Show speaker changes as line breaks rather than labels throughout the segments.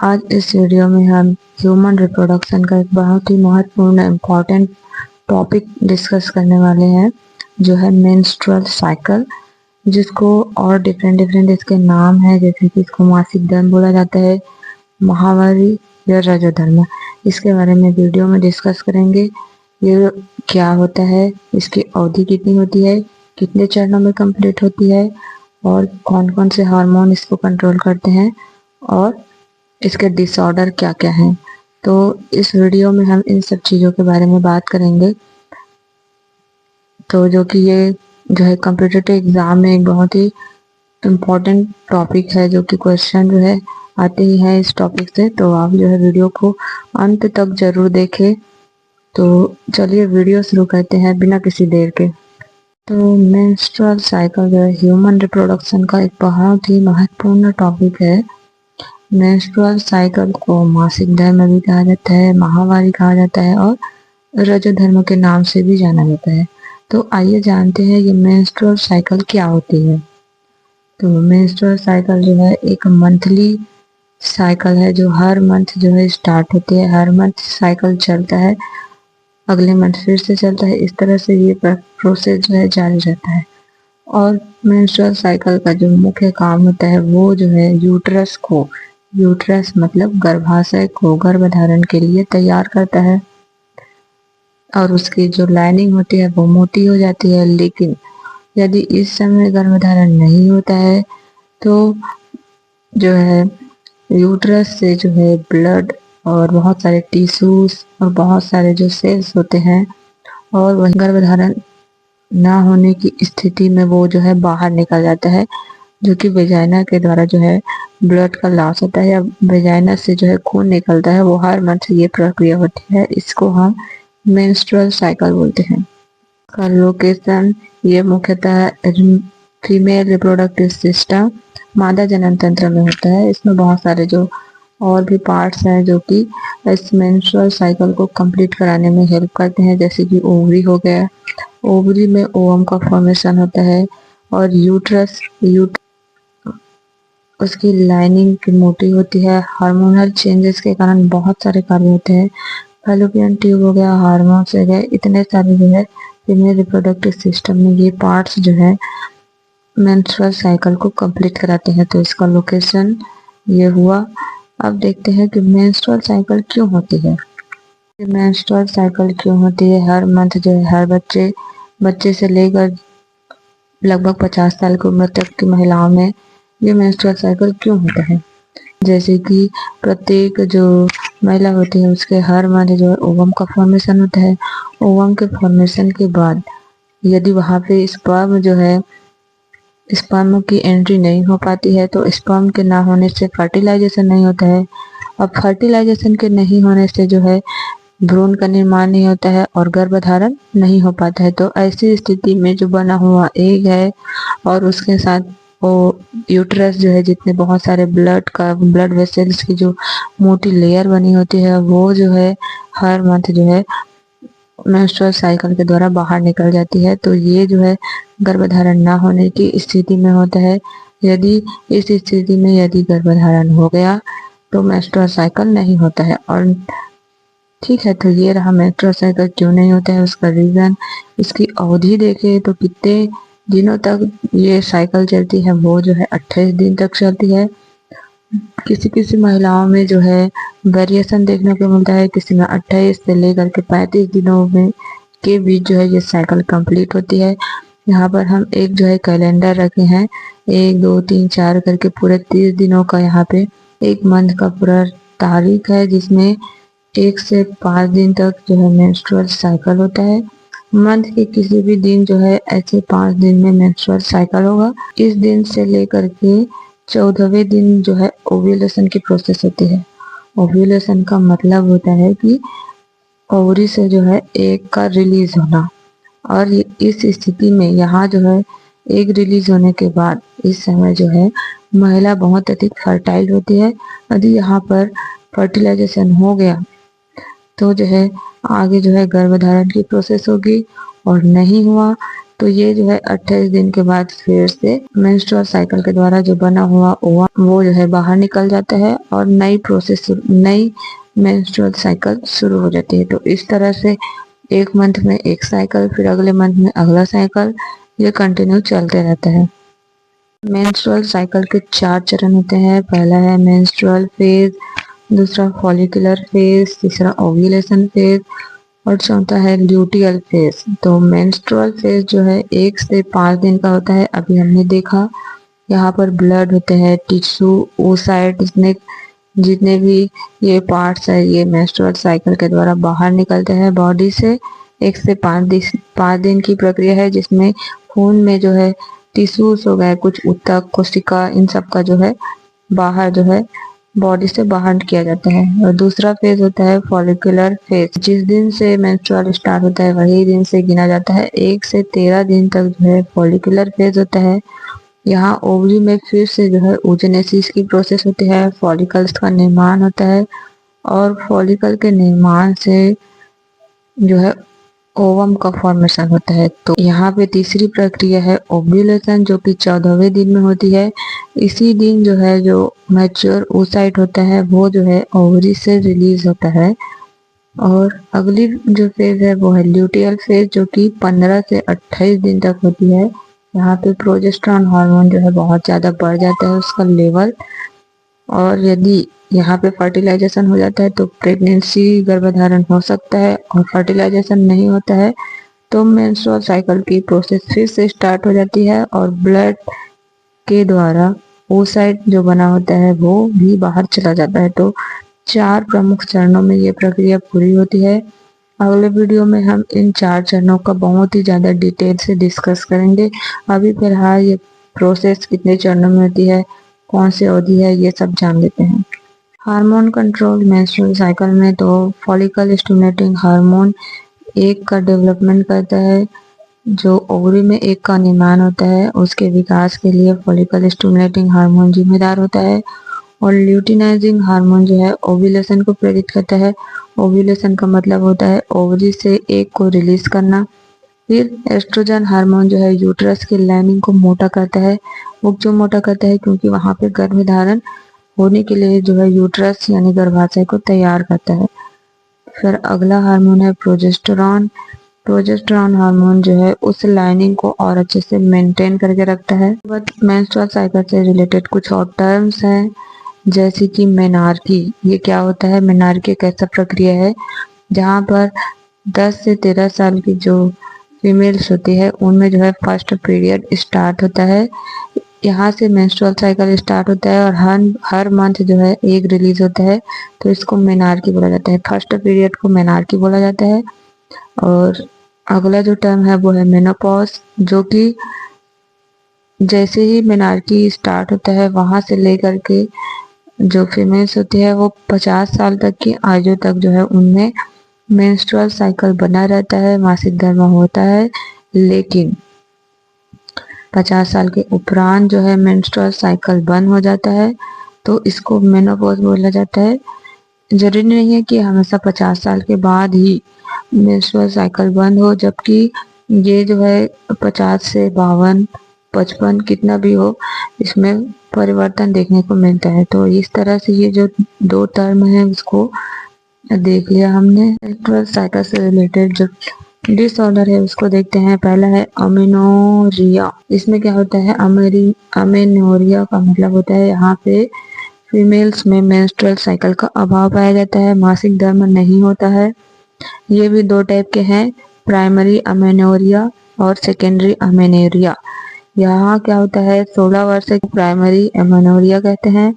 आज इस वीडियो में हम ह्यूमन रिप्रोडक्शन का एक बहुत ही महत्वपूर्ण इम्पॉर्टेंट टॉपिक डिस्कस करने वाले हैं, जो है मेंस्ट्रुअल साइकिल, जिसको और डिफरेंट डिफरेंट इसके नाम है, जैसे कि इसको मासिक धर्म बोला जाता है, माहवारी या रजोधर्म। इसके बारे में वीडियो में डिस्कस करेंगे। ये क्या होता है, इसकी अवधि कितनी होती है, कितने चरणों में कंप्लीट होती है, और कौन कौन से हार्मोन इसको कंट्रोल करते हैं, और इसके डिसऑर्डर क्या क्या हैं। तो इस वीडियो में हम इन सब चीज़ों के बारे में बात करेंगे। तो जो कि ये जो है कॉम्पिटिटिव एग्ज़ाम में एक बहुत ही इम्पोर्टेंट टॉपिक है, जो कि क्वेश्चन जो है आते ही हैं इस टॉपिक से। तो आप जो है वीडियो को अंत तक जरूर देखें। तो चलिए वीडियो शुरू करते हैं बिना किसी देर के। तो मेंस्ट्रुअल साइकिल जो है ह्यूमन रिप्रोडक्शन का एक बहुत ही महत्वपूर्ण टॉपिक है। मेंस्ट्रुअल साइकिल को मासिक धर्म भी कहा जाता है, माहवारी कहा जाता है और रजोधर्म के नाम से भी जाना जाता है। तो आइए जानते हैं ये मेंस्ट्रुअल साइकिल क्या होती है। तो मेंस्ट्रुअल साइकिल जो है एक मंथली साइकिल है, जो हर मंथ जो है स्टार्ट होती है। हर मंथ साइकिल चलता है, अगले मंथ फिर से चलता है। इस तरह से ये प्रोसेस जो है जारी रहता है। और मेंस्ट्रुअल साइकिल का जो मुख्य काम होता है वो जो है यूट्रस मतलब गर्भाशय को गर्भधारण के लिए तैयार करता है। और उसकी जो लाइनिंग होती है वो मोटी हो जाती है। लेकिन यदि इस समय गर्भधारण नहीं होता है तो जो है यूट्रस से जो है ब्लड और बहुत सारे टिश्यूज और बहुत सारे जो सेल्स होते हैं, और वही गर्भधारण ना होने की स्थिति में वो जो है बाहर निकल जाता है, जो कि वेजाइना के द्वारा जो है ब्लड का लॉस होता है या वेजाइना से जो है खून निकलता है। वो हर मंथ ये प्रक्रिया होती है। इसको हम मेंस्ट्रुअल साइकिल बोलते हैं। का लोकेशन ये मुख्यतः फीमेल रिप्रोडक्टिव सिस्टम मादा जनन तंत्र में होता है। इसमें बहुत सारे जो और भी पार्ट्स हैं जो कि इस मेंस्ट्रुअल साइकिल को कंप्लीट कराने में हेल्प करते हैं, जैसे कि ओवरी हो गया। ओवरी में ओवम का फॉर्मेशन होता है, और यूट्रस उसकी लाइनिंग की मोटी होती है। हार्मोनल चेंजेस के कारण बहुत सारे कार्य होते हैं। फैलोपियन ट्यूब हो गया, हार्मोन्स हो गए, इतने सारे जो है फीमेल रिप्रोडक्टिव सिस्टम में ये पार्ट्स जो है मेंस्ट्रुअल साइकिल को कंप्लीट कराते हैं। तो इसका लोकेशन ये हुआ। अब देखते हैं कि मेंस्ट्रुअल साइकिल क्यों होती है। मेंस्ट्रुअल साइकिल क्यों होती है, हर मंथ जो है हर बच्चे से लेकर लगभग 50 साल की उम्र तक की महिलाओं में ये मेंस्ट्रुअल साइकिल क्यों होता है। जैसे कि प्रत्येक जो महिला होती है उसके हर मंथ जो है ओवम का फॉर्मेशन होता है। ओवम के फॉर्मेशन के बाद यदि वहाँ पे स्पर्म की एंट्री नहीं हो पाती है, तो स्पर्म के ना होने से फर्टिलाइजेशन नहीं होता है, और फर्टिलाइजेशन के नहीं होने से जो है भ्रूण का निर्माण नहीं होता है और गर्भधारण नहीं हो पाता है। तो ऐसी स्थिति में जो बना हुआ एग है और उसके साथ वो यूट्रस जो है, जितने बहुत सारे ब्लड वेसल्स की जो मोटी लेयर बनी होती है, वो जो है हर मंथ जो है मेंस्ट्रुअल साइकिल के द्वारा बाहर निकल जाती है। तो ये जो है गर्भधारण ना होने की स्थिति में होता है। यदि इस स्थिति में यदि गर्भधारण हो गया तो मेंस्ट्रुअल साइकिल नहीं होता है। और ठीक है, तो ये रहा मेंस्ट्रुअल साइकिल क्यों नहीं होता है, उसका रीजन। इसकी अवधि देखें तो कितने दिनों तक ये साइकिल चलती है, वो जो है 28 दिन तक चलती है। किसी किसी महिलाओं में जो है वेरिएशन देखने को मिलता है, किसी में 28 से लेकर के 35 दिनों में के बीच जो है ये साइकिल कंप्लीट होती है। यहाँ पर हम एक जो है कैलेंडर रखे हैं, 1 2 3 4 करके पूरे 30 दिनों का यहाँ पे एक मंथ का पूरा तारीख है, जिसमें 1 से 5 दिन तक जो है मेंस्ट्रुअल साइकिल होता है। मंथ के किसी भी दिन जो है ऐसे 5 दिन में मेंस्ट्रुअल साइकिल होगा। इस दिन से लेकर के 14वें दिन जो है ओव्यूलेशन की प्रोसेस होती है। ओव्यूलेशन का मतलब होता है कि ओवरी से जो है एग का रिलीज होना। और इस स्थिति में यहाँ जो है एग रिलीज होने के बाद इस समय जो है महिला बहुत अधिक फर्टाइल होती है। यदि यहाँ पर फर्टिलाइजेशन हो गया तो जो है आगे जो है गर्भधारण की प्रोसेस होगी, और नहीं हुआ तो ये जो है 28 दिन के बाद फिर से मेंस्ट्रुअल साइकिल के द्वारा जो बना हुआ ओवम वो जो है बाहर निकल जाता है और नई मेंस्ट्रुअल साइकिल शुरू हो जाती है। तो इस तरह से एक मंथ में एक साइकिल, फिर अगले मंथ में अगला साइकिल, ये कंटिन्यू चलते रहता है। मेंस्ट्रुअल साइकिल के 4 चरण होते हैं। पहला है मेंस्ट्रुअल फेज, दूसरा फॉलिकुलर फेज, तीसरा ओव्यूलेशन फेज और चौथा है ल्यूटियल फेज। तो मेंस्ट्रुअल फेज जो है 1 से 5 दिन का होता है। अभी हमने देखा यहाँ पर ब्लड होते हैं, टिश्यू, oocyte, जितने भी ये पार्ट्स है ये मेंस्ट्रुअल साइकिल के द्वारा बाहर निकलते हैं बॉडी से। 1 से 5 दिन की प्रक्रिया है जिसमें खून में जो है टिश्यूज हो गए, कुछ ऊतक, कोशिका, इन सब का जो है बाहर जो है बॉडी से बाहर किया जाता है। और दूसरा फेज होता है फॉलिकुलर फेज। जिस दिन से मेंस्ट्रुअल स्टार्ट होता है वही दिन से गिना जाता है। 1 से 13 दिन तक जो है फॉलिकुलर फेज होता है। यहाँ ओवरी में फिर से जो है oogenesis की प्रोसेस होती है, फॉलिकल्स का निर्माण होता है और फॉलिकल के निर्माण से जो है ओवम का फॉर्मेशन होता है। तो यहाँ पे तीसरी प्रक्रिया है ओव्यूलेशन, जो कि 14वें दिन में होती है। इसी दिन जो है जो मैच्योर oocyte होता है वो जो है ओवरी से रिलीज होता है। और अगली जो फेज है वो है ल्यूटियल फेज, जो कि 15 से 28 दिन तक होती है। यहाँ पे प्रोजेस्टेरॉन हार्मोन जो है बहुत ज़्यादा बढ़ जाता है उसका लेवल, और यदि यहाँ पे फर्टिलाइजेशन हो जाता है तो प्रेगनेंसी, गर्भधारण हो सकता है। और फर्टिलाइजेशन नहीं होता है तो मेंस्ट्रुअल साइकिल की प्रोसेस फिर से स्टार्ट हो जाती है और ब्लड के द्वारा oocyte जो बना होता है वो भी बाहर चला जाता है। तो 4 प्रमुख चरणों में ये प्रक्रिया पूरी होती है। अगले वीडियो में हम इन 4 चरणों का बहुत ही ज़्यादा डिटेल से डिस्कस करेंगे। अभी फिलहाल ये प्रोसेस कितने चरणों में होती है, कौन सी अवधि है, ये सब जान लेते हैं। हार्मोन कंट्रोल मेंस्ट्रुअल साइकिल में तो फॉलिकल स्टिमुलेटिंग हार्मोन एक का डेवलपमेंट करता है। जो ओवरी में एक का निर्माण होता है उसके विकास के लिए फॉलिकल स्टिमुलेटिंग हार्मोन जिम्मेदार होता है। और ल्यूटिनाइजिंग हार्मोन जो है ओव्यूलेशन को प्रेरित करता है। ओव्यूलेशन का मतलब होता है ओवरी से एक को रिलीज करना। फिर एस्ट्रोजन हार्मोन जो है यूट्रस की लाइनिंग को मोटा करता है। वो क्यों मोटा करता है? क्योंकि वहाँ पे गर्भधारण होने के लिए जो है यूट्रस यानी गर्भाशय को तैयार करता है। फिर अगला हार्मोन है प्रोजेस्टेरॉन। प्रोजेस्टेरॉन हार्मोन जो है उस लाइनिंग को और अच्छे से मेंटेन करके रखता है। बट मेंस्ट्रुअल साइकिल से रिलेटेड कुछ और टर्म्स हैं जैसे कि मेनार्की। ये क्या होता है? मेनार्की एक ऐसा प्रक्रिया है जहाँ पर 10 से 13 साल की जो फीमेल्स होती है उनमें जो है फर्स्ट पीरियड स्टार्ट होता है। यहाँ से मेंस्ट्रुअल साइकिल स्टार्ट होता है और हर मंथ जो है एक रिलीज होता है, तो इसको मेनार्की बोला जाता है। फर्स्ट पीरियड को मेनार्की बोला जाता है। और अगला जो टर्म है वो है मेनोपॉज, जो कि जैसे ही मेनार्की स्टार्ट होता है वहां से लेकर के जो फीमेल्स होती है वो 50 साल तक की आयु तक जो है उनमें मेंस्ट्रुअल साइकिल बना रहता है, मासिक धर्म होता है। लेकिन 50 साल के उपरांत जो है मेंस्ट्रुअल साइकिल बंद हो जाता है, तो इसको मेनोपॉज बोला जाता है। जरूरी नहीं है कि हमेशा 50 साल के बाद ही मेंस्ट्रुअल साइकिल बंद हो, जबकि ये जो है 50 से 52, 55 कितना भी हो, इसमें परिवर्तन देखने को मिलता है। तो इस तरह से ये जो 2 टर्म है उसको देख लिया हमने। मेंस्ट्रुअल साइकिल से रिलेटेड जो डिसऑर्डर है उसको देखते हैं। पहला है अमेनोरिया। इसमें क्या होता है? अमेनोरिया का मतलब होता है यहाँ पे फीमेल्स में मेंस्ट्रुअल साइकिल का अभाव पाया जाता है, मासिक धर्म नहीं होता है। ये भी 2 टाइप के हैं, प्राइमरी अमेनोरिया और सेकेंडरी अमेनोरिया। यहाँ क्या होता है? 16 वर्ष के प्राइमरी अमेनोरिया कहते हैं।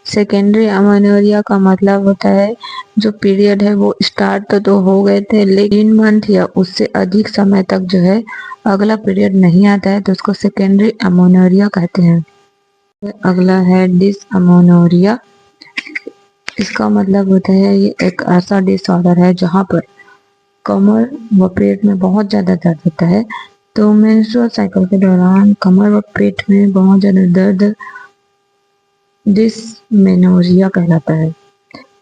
सेकेंडरी अमेनोरिया का मतलब होता है जो पीरियड है वो स्टार्ट तो हो गए थे लेकिन मंथ या उससे अधिक समय तक जो है अगला पीरियड नहीं आता है, तो उसको सेकेंडरी अमेनोरिया कहते हैं। अगला है डिसअमेनोरिया। इसका मतलब होता है ये एक ऐसा डिसऑर्डर है जहाँ पर कमर व पेट में बहुत ज़्यादा दर्द होता है। तो मेंस्ट्रुअल साइकिल के दौरान कमर व पेट में बहुत ज़्यादा दर्द डिसमेनोरिया कहलाता है।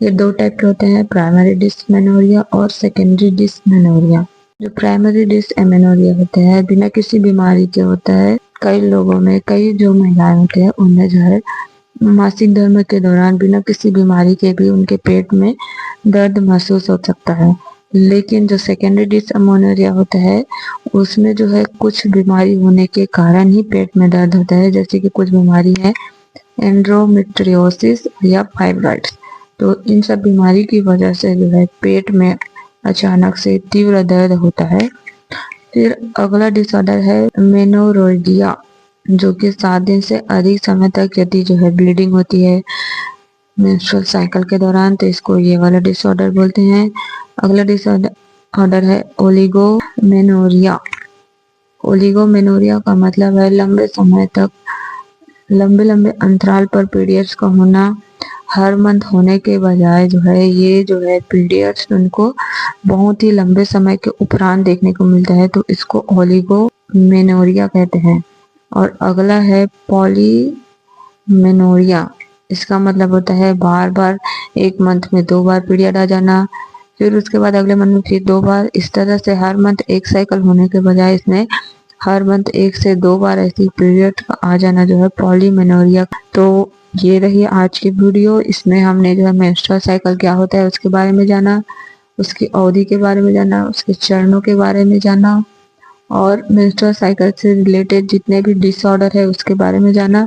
ये 2 टाइप के होते हैं, प्राइमरी डिसमेनोरिया और सेकेंडरी डिसमेनोरिया। जो प्राइमरी डिसएमेनोरिया होता है बिना किसी बीमारी के होता है। कई लोगों में, कई जो महिलाएं होते हैं उनमें जो है मासिक धर्म के दौरान बिना किसी बीमारी के भी उनके पेट में दर्द महसूस हो सकता है। लेकिन जो सेकेंडरी डिसएमेनोरिया होता है उसमें जो है कुछ बीमारी होने के कारण ही पेट में दर्द होता है, जैसे कि कुछ बीमारी है एंड्रोमेट्रियोसिस या फाइब्रॉइड्स। तो इन सब बीमारी की वजह से जो है पेट में अचानक से तीव्र दर्द होता है। फिर अगला डिसऑर्डर है मेनोरोगिया, जो कि 7 दिन से अधिक समय तक यदि जो है ब्लीडिंग होती है मेंस्ट्रुअल साइकिल के दौरान, तो इसको ये वाला डिसऑर्डर बोलते हैं। अगला डिसऑर्डर है ओलिगोमेनोरिया। ओलिगोमेनोरिया का मतलब है लंबे समय तक, लंबे अंतराल पर पीरियड्स का होना। हर मंथ होने के बजाय जो है ये जो है पीरियड्स उनको बहुत ही लंबे समय के उपरांत देखने को मिलता है, तो इसको ओलिगोमेनोरिया कहते हैं। और अगला है पॉलीमेनोरिया। इसका मतलब होता है बार बार एक मंथ में 2 बार पीरियड आ जाना, फिर उसके बाद अगले मंथ में फिर 2 बार। इस तरह से हर मंथ एक साइकिल होने के बजाय इसमें हर मंथ 1 से 2 बार ऐसी पीरियड आ जाना जो है पॉलीमेनोरिया। तो ये रही आज की वीडियो। इसमें हमने जो है मेंस्ट्रुअल साइकिल क्या होता है उसके बारे में जाना, उसकी अवधि के बारे में जाना, उसके चरणों के बारे में जाना, और मेंस्ट्रुअल साइकिल से रिलेटेड जितने भी डिसऑर्डर है उसके बारे में जाना।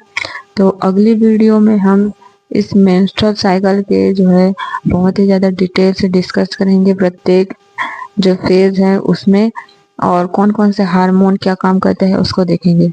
तो अगली वीडियो में हम इस मेंस्ट्रुअल साइकिल के जो है बहुत ही ज़्यादा डिटेल से डिस्कस करेंगे, प्रत्येक जो फेज है उसमें और कौन कौन से हार्मोन क्या काम करते हैं उसको देखेंगे।